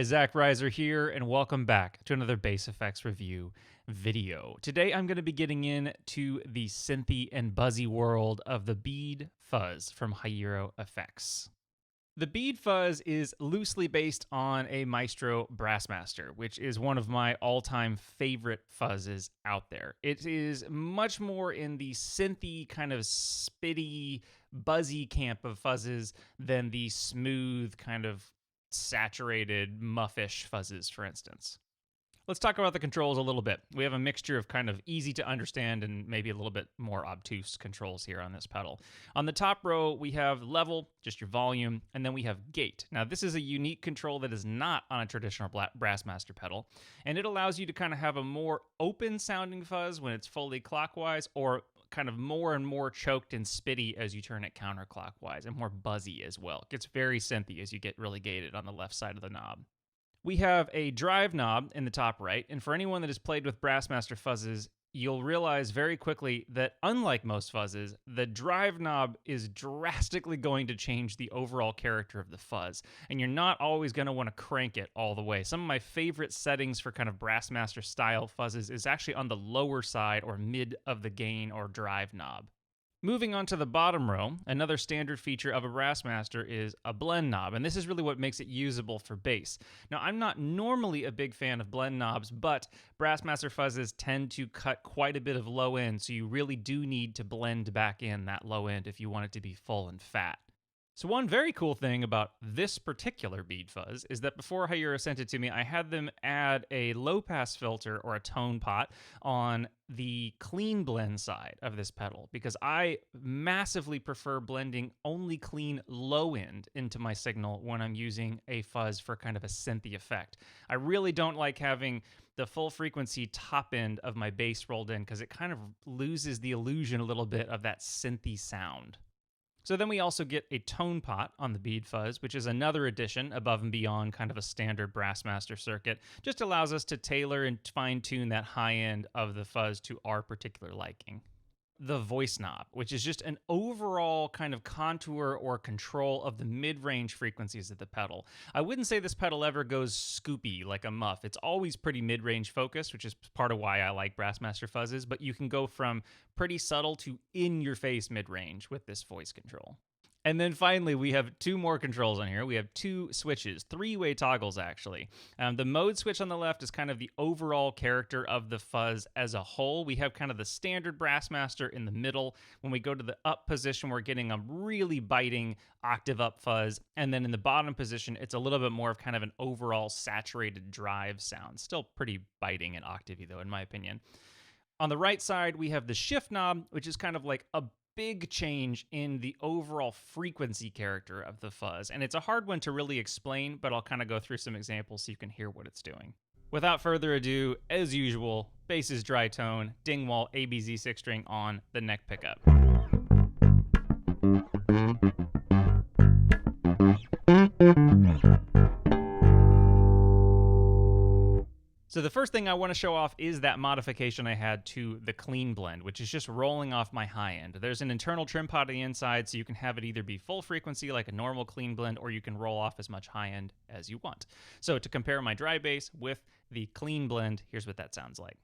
guys, Zach Reiser here, and welcome back to another bass effects review video. Today I'm going to be getting into the synthy and buzzy world of the B.E.A.D fuzz from Hiero Effects. The B.E.A.D fuzz is loosely based on a Maestro Brassmaster, which is one of my all-time favorite fuzzes out there. It is much more in the synthy, kind of spitty, buzzy camp of fuzzes than the smooth, kind of saturated, muffish fuzzes, for instance. Let's talk about the controls a little bit. We have a mixture of kind of easy to understand and maybe a little bit more obtuse controls here on this pedal. On the top row, we have level, just your volume, and then we have gate. Now, this is a unique control that is not on a traditional Brassmaster pedal, and it allows you to kind of have a more open sounding fuzz when it's fully clockwise, or kind of more and more choked and spitty as you turn it counterclockwise, and more buzzy as well. It gets very synthy as you get really gated on the left side of the knob. We have a drive knob in the top right, and for anyone that has played with Brassmaster fuzzes, you'll realize very quickly that unlike most fuzzes, the drive knob is drastically going to change the overall character of the fuzz, and you're not always going to want to crank it all the way. Some of my favorite settings for kind of Brassmaster style fuzzes is actually on the lower side or mid of the gain or drive knob. Moving on to the bottom row, another standard feature of a Brassmaster is a blend knob, and this is really what makes it usable for bass. Now, I'm not normally a big fan of blend knobs, but Brassmaster fuzzes tend to cut quite a bit of low end, so you really do need to blend back in that low end if you want it to be full and fat. So one very cool thing about this particular B.E.A.D fuzz is that before Hiero sent it to me, I had them add a low-pass filter or a tone pot on the clean blend side of this pedal, because I massively prefer blending only clean low end into my signal when I'm using a fuzz for kind of a synthy effect. I really don't like having the full frequency top end of my bass rolled in, because it kind of loses the illusion a little bit of that synthy sound. So then we also get a tone pot on the B.E.A.D fuzz, which is another addition above and beyond kind of a standard Brassmaster circuit. Just allows us to tailor and fine-tune that high end of the fuzz to our particular liking. The voice knob, which is just an overall kind of contour or control of the mid-range frequencies of the pedal. I wouldn't say this pedal ever goes scoopy like a muff. It's always pretty mid-range focused, which is part of why I like Brassmaster fuzzes, but you can go from pretty subtle to in-your-face mid-range with this voice control. And then finally, we have two more controls on here. We have two switches, three-way toggles, actually. The mode switch on the left is kind of the overall character of the fuzz as a whole. We have kind of the standard Brassmaster in the middle. When we go to the up position, we're getting a really biting octave up fuzz. And then in the bottom position, it's a little bit more of kind of an overall saturated drive sound. Still pretty biting and octavey, though, in my opinion. On the right side, we have the shift knob, which is kind of like a big change in the overall frequency character of the fuzz. And it's a hard one to really explain, but I'll kind of go through some examples so you can hear what it's doing. Without further ado, as usual, bass is dry tone, Dingwall ABZ 6-string on the neck pickup. So the first thing I want to show off is that modification I had to the clean blend, which is just rolling off my high end. There's an internal trim pot on the inside, so you can have it either be full frequency like a normal clean blend, or you can roll off as much high end as you want. So to compare my dry bass with the clean blend, here's what that sounds like.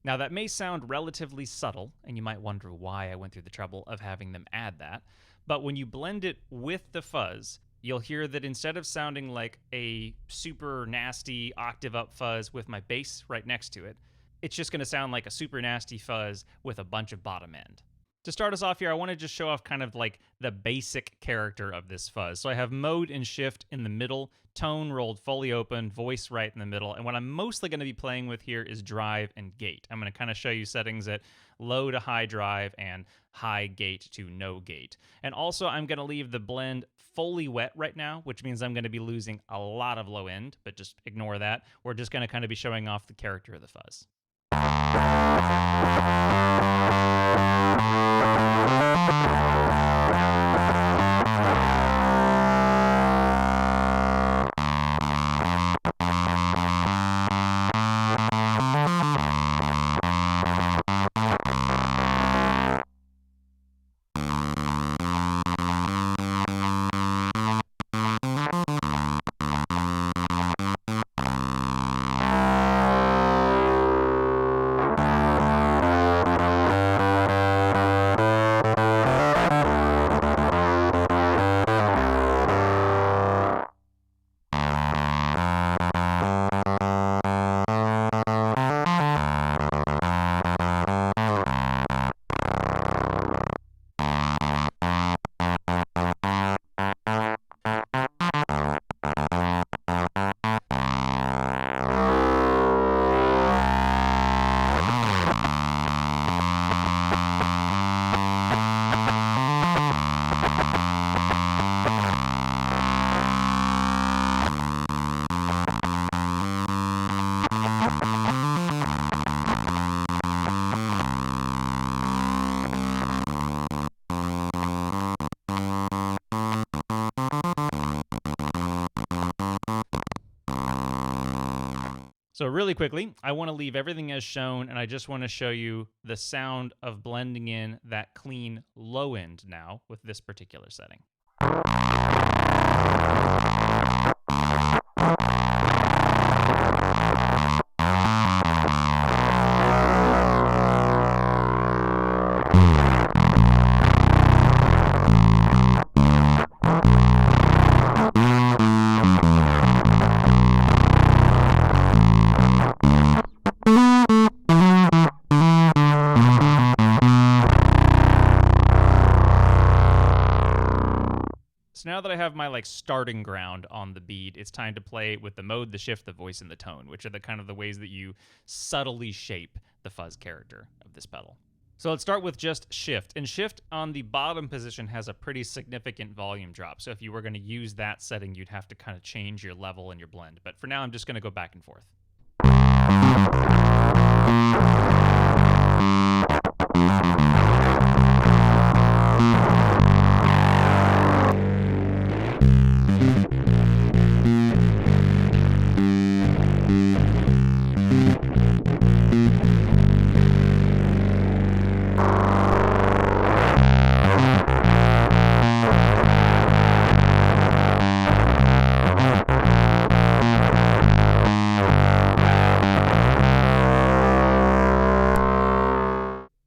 Now that may sound relatively subtle, and you might wonder why I went through the trouble of having them add that, but when you blend it with the fuzz, you'll hear that instead of sounding like a super nasty octave up fuzz with my bass right next to it, it's just going to sound like a super nasty fuzz with a bunch of bottom end. To start us off here, I want to just show off kind of like the basic character of this fuzz. So I have mode and shift in the middle, tone rolled fully open, voice right in the middle, and what I'm mostly going to be playing with here is drive and gate. I'm going to kind of show you settings at low to high drive and high gate to no gate. And also I'm going to leave the blend fully wet right now, which means I'm going to be losing a lot of low end, but just ignore that. We're just going to kind of be showing off the character of the fuzz. So really quickly, I want to leave everything as shown, and I just want to show you the sound of blending in that clean low end now with this particular setting. So now that I have my starting ground on the bead, it's time to play with the mode, the shift, the voice, and the tone, which are the kind of the ways that you subtly shape the fuzz character of this pedal. So let's start with just shift. And shift on the bottom position has a pretty significant volume drop. So if you were going to use that setting, you'd have to kind of change your level and your blend. But for now, I'm just going to go back and forth.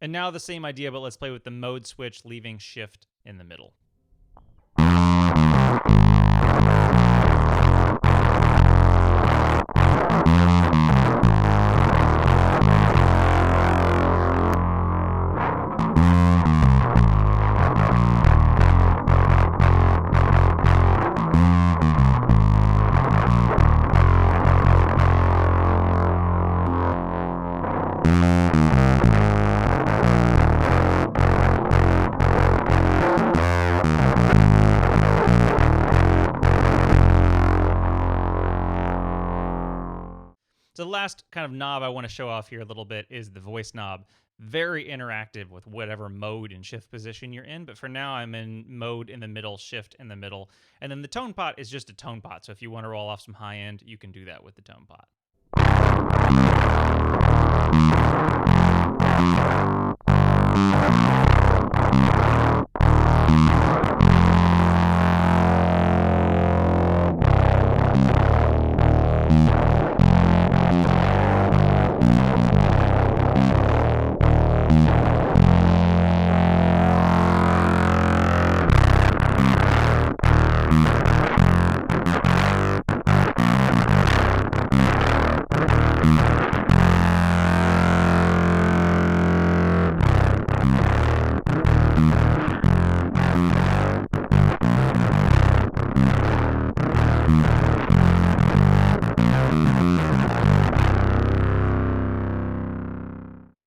And now the same idea, but let's play with the mode switch, leaving shift in the middle. So the last kind of knob I want to show off here a little bit is the voice knob. Very interactive with whatever mode and shift position you're in, but for now I'm in mode in the middle, shift in the middle, and then the tone pot is just a tone pot, so if you want to roll off some high end, you can do that with the tone pot.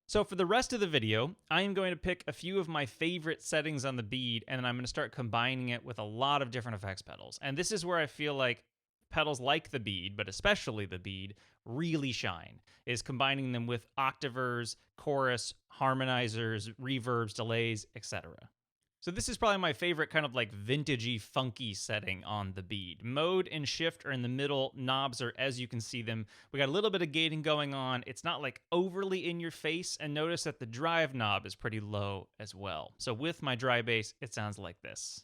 So for the rest of the video, I am going to pick a few of my favorite settings on the bead, and then I'm going to start combining it with a lot of different effects pedals. And this is where I feel like pedals like the bead, but especially the bead, really shine, is combining them with octavers, chorus, harmonizers, reverbs, delays, etc. So this is probably my favorite kind of vintagey, funky setting on the bead. Mode and shift are in the middle. Knobs are as you can see them. We got a little bit of gating going on. It's not overly in your face. And notice that the drive knob is pretty low as well. So with my dry bass, it sounds like this.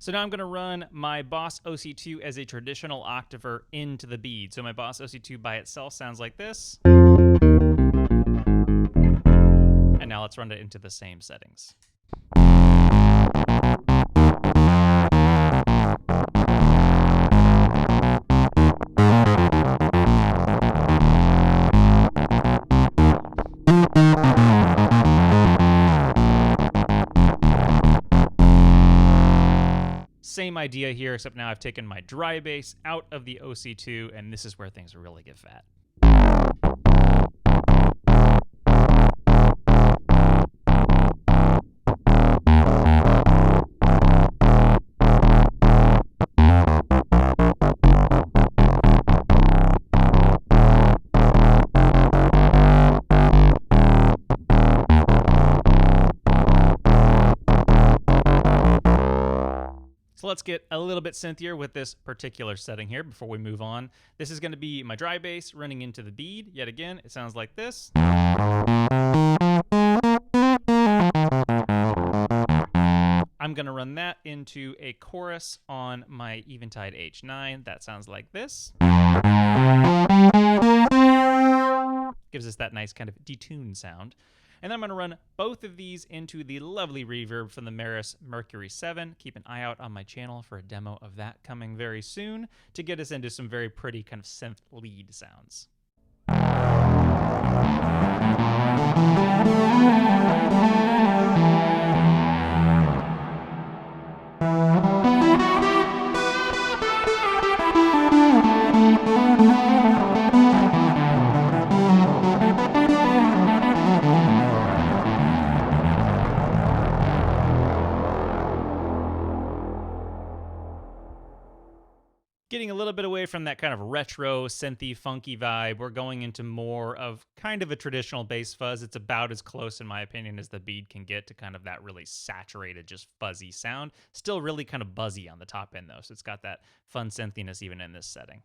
So now I'm going to run my Boss OC-2 as a traditional octaver into the bead. So my Boss OC-2 by itself sounds like this. And now let's run it into the same settings. Same idea here, except now I've taken my dry bass out of the OC-2, and this is where things really get fat. let's get a little bit synthier with this particular setting here before we move on. This is going to be my dry bass running into the bead. Yet again, it sounds like this. I'm going to run that into a chorus on my Eventide H9. That sounds like this. Gives us that nice kind of detuned sound. And then I'm going to run both of these into the lovely reverb from the Meris Mercury 7. Keep an eye out on my channel for a demo of that coming very soon to get us into some very pretty kind of synth lead sounds. Getting a little bit away from that kind of retro, synthy, funky vibe, we're going into more of kind of a traditional bass fuzz. It's about as close, in my opinion, as the B.E.A.D can get to kind of that really saturated, just fuzzy sound. Still really kind of buzzy on the top end, though, so it's got that fun synthiness even in this setting.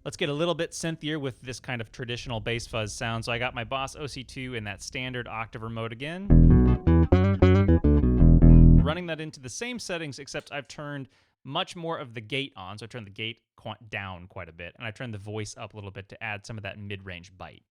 Let's get a little bit synthier with this kind of traditional bass fuzz sound. So I got my Boss OC-2 in that standard octave mode again. Running that into the same settings, except I've turned much more of the gate on. So I turned the gate down quite a bit, and I turned the voice up a little bit to add some of that mid-range bite.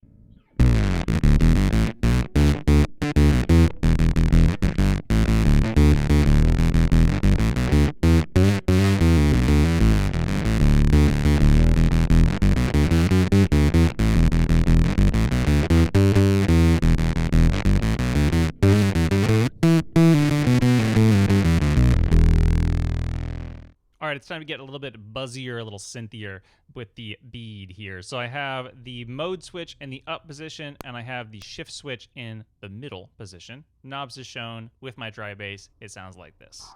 All right, it's time to get a little bit buzzier, a little synthier with the B.E.A.D here. So I have the mode switch in the up position, and I have the shift switch in the middle position. Knobs is shown. With my dry bass, it sounds like this.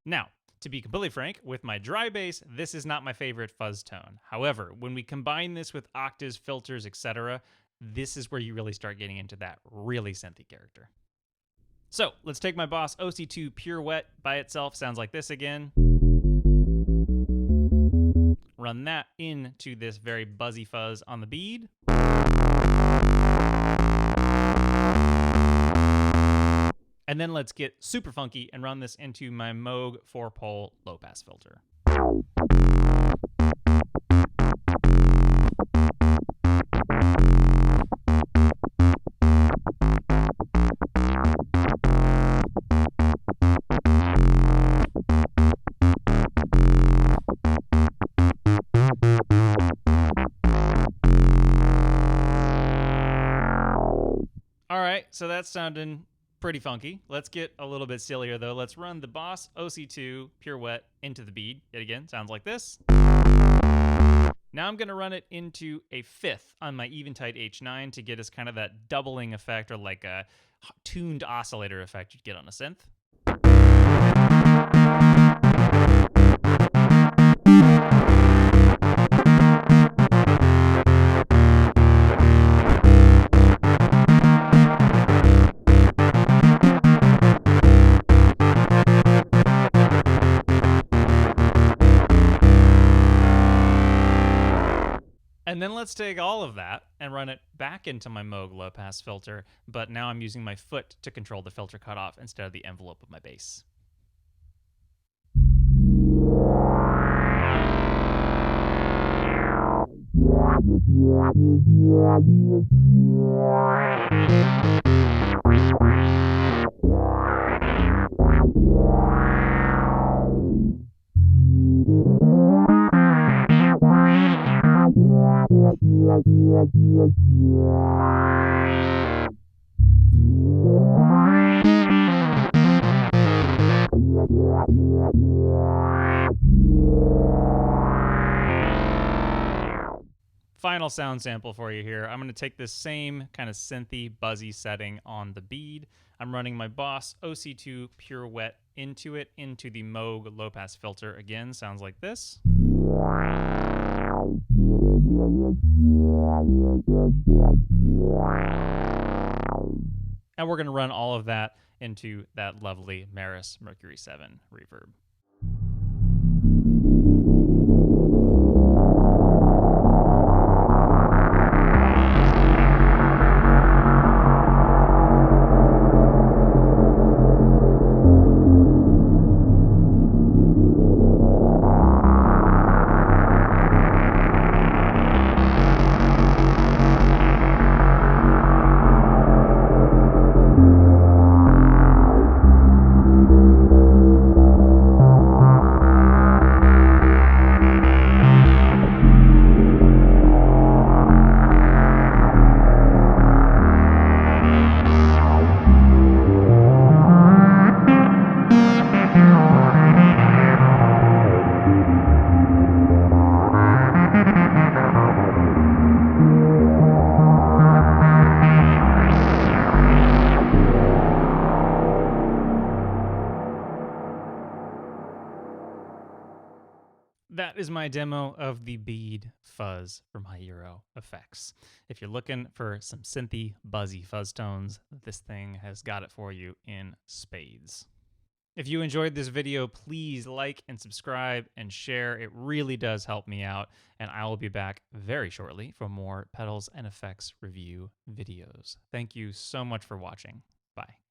Now, to be completely frank, with my dry bass, this is not my favorite fuzz tone. However, when we combine this with octaves, filters, etc., this is where you really start getting into that really synthy character. So let's take my Boss OC-2 Pure Wet by itself. Sounds like this again. Run that into this very buzzy fuzz on the B.E.A.D. And then let's get super funky and run this into my Moog 4-pole low-pass filter. All right, so that's sounding pretty funky. Let's get a little bit sillier though. Let's run the Boss OC-2 Pure Wet into the B.E.A.D. Yet again, sounds like this. Now I'm gonna run it into a fifth on my Eventide H9 to get us kind of that doubling effect, or like a tuned oscillator effect you'd get on a synth. And then let's take all of that and run it back into my Moog low-pass filter, but now I'm using my foot to control the filter cutoff instead of the envelope of my bass. Final sound sample for you here. I'm going to take this same kind of synthy, buzzy setting on the bead. I'm running my Boss OC-2 Pure Wet into it, into the Moog low pass filter. Again, sounds like this. And we're going to run all of that into that lovely Meris Mercury 7 reverb. That is my demo of the B.E.A.D fuzz from Hiero Effects. If you're looking for some synthy, buzzy fuzz tones, this thing has got it for you in spades. If you enjoyed this video, please like and subscribe and share. It really does help me out, and I will be back very shortly for more pedals and effects review videos. Thank you so much for watching. Bye.